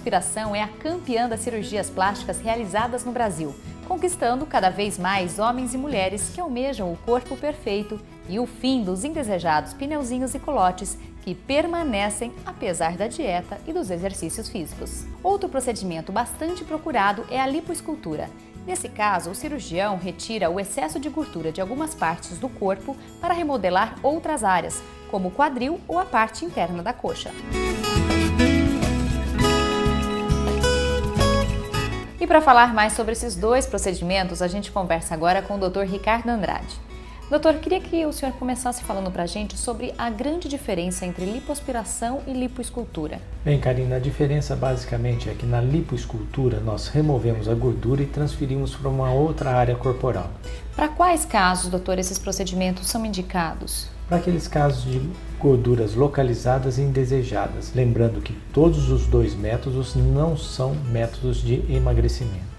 lipoaspiração é a campeã das cirurgias plásticas realizadas no Brasil, conquistando cada vez mais homens e mulheres que almejam o corpo perfeito e o fim dos indesejados pneuzinhos e colotes que permanecem apesar da dieta e dos exercícios físicos. Outro procedimento bastante procurado é a lipoescultura. Nesse caso, o cirurgião retira o excesso de gordura de algumas partes do corpo para remodelar outras áreas, como o quadril ou a parte interna da coxa. E para falar mais sobre esses dois procedimentos, a gente conversa agora com o Dr. Ricardo Andrade. Doutor, queria que o senhor começasse falando para a gente sobre a grande diferença entre lipoaspiração e lipoescultura. Bem, Karina, a diferença basicamente é que na lipoescultura nós removemos a gordura e transferimos para uma outra área corporal. Para quais casos, doutor, esses procedimentos são indicados? Para aqueles casos de gorduras localizadas e indesejadas, lembrando que todos os dois métodos não são métodos de emagrecimento.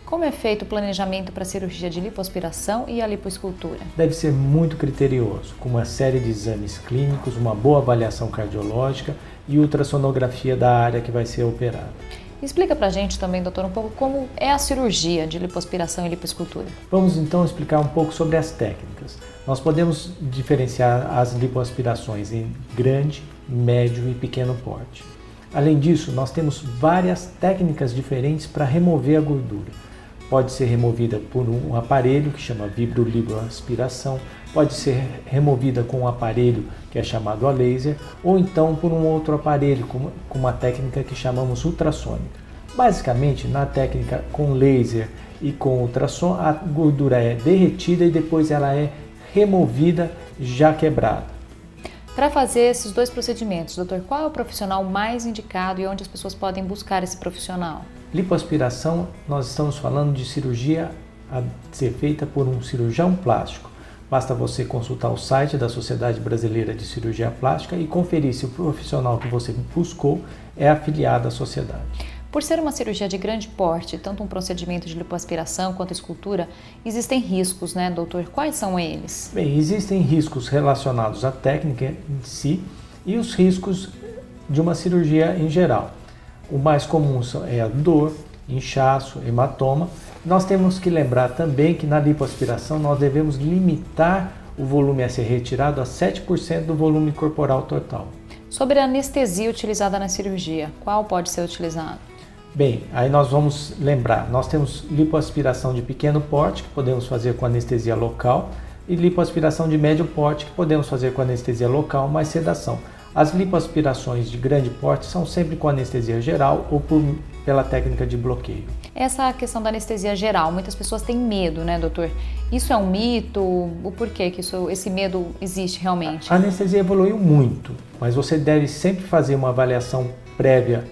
Como é feito o planejamento para a cirurgia de lipoaspiração e a lipoescultura? Deve ser muito criterioso, com uma série de exames clínicos, uma boa avaliação cardiológica e ultrassonografia da área que vai ser operada. Explica pra gente também, doutor, um pouco como é a cirurgia de lipoaspiração e lipoescultura. Vamos então explicar um pouco sobre as técnicas. Nós podemos diferenciar as lipoaspirações em grande, médio e pequeno porte. Além disso, nós temos várias técnicas diferentes para remover a gordura. Pode ser removida por um aparelho que chama vibrolipoaspiração, pode ser removida com um aparelho que é chamado a laser, ou então por um outro aparelho com uma técnica que chamamos ultrassônica. Basicamente, na técnica com laser e com ultrassom, a gordura é derretida e depois ela é removida já quebrada. Para fazer esses dois procedimentos, doutor, qual é o profissional mais indicado e onde as pessoas podem buscar esse profissional? Lipoaspiração, nós estamos falando de cirurgia a ser feita por um cirurgião plástico. Basta você consultar o site da Sociedade Brasileira de Cirurgia Plástica e conferir se o profissional que você buscou é afiliado à sociedade. Por ser uma cirurgia de grande porte, tanto um procedimento de lipoaspiração quanto escultura, existem riscos, né, doutor? Quais são eles? Bem, existem riscos relacionados à técnica em si e os riscos de uma cirurgia em geral. O mais comum é a dor, inchaço, hematoma. Nós temos que lembrar também que na lipoaspiração nós devemos limitar o volume a ser retirado a 7% do volume corporal total. Sobre a anestesia utilizada na cirurgia, qual pode ser utilizado? Bem, aí nós vamos lembrar, nós temos lipoaspiração de pequeno porte, que podemos fazer com anestesia local, e lipoaspiração de médio porte, que podemos fazer com anestesia local mais sedação. As lipoaspirações de grande porte são sempre com anestesia geral ou pela técnica de bloqueio. Essa questão da anestesia geral, muitas pessoas têm medo, né, doutor? Isso é um mito? O porquê que esse medo existe realmente? A anestesia evoluiu muito, mas você deve sempre fazer uma avaliação prévia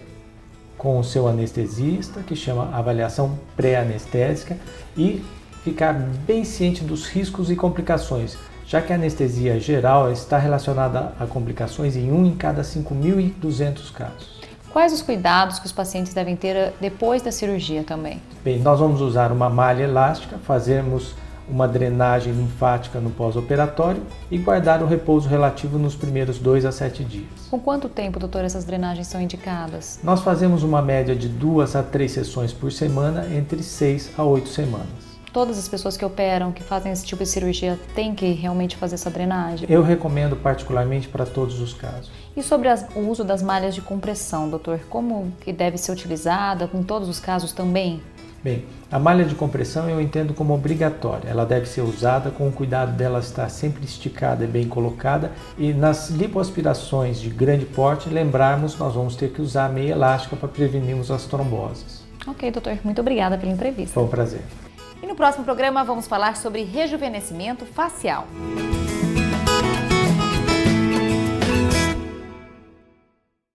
com o seu anestesista, que chama avaliação pré-anestésica, e ficar bem ciente dos riscos e complicações, já que a anestesia geral está relacionada a complicações em 1 em cada 5.200 casos. Quais os cuidados que os pacientes devem ter depois da cirurgia também? Bem, nós vamos usar uma malha elástica, fazermos uma drenagem linfática no pós-operatório e guardar o repouso relativo nos primeiros 2 a 7 dias. Com quanto tempo, doutor, essas drenagens são indicadas? Nós fazemos uma média de 2 a 3 sessões por semana, entre 6 a 8 semanas. Todas as pessoas que operam, que fazem esse tipo de cirurgia, têm que realmente fazer essa drenagem? Eu recomendo particularmente para todos os casos. E sobre o uso das malhas de compressão, doutor, como que deve ser utilizada, em todos os casos também? Bem, a malha de compressão eu entendo como obrigatória. Ela deve ser usada com o cuidado dela estar sempre esticada e bem colocada. E nas lipoaspirações de grande porte, lembrarmos, nós vamos ter que usar a meia elástica para prevenirmos as tromboses. Ok, doutor, muito obrigada pela entrevista. Foi um prazer. E no próximo programa vamos falar sobre rejuvenescimento facial.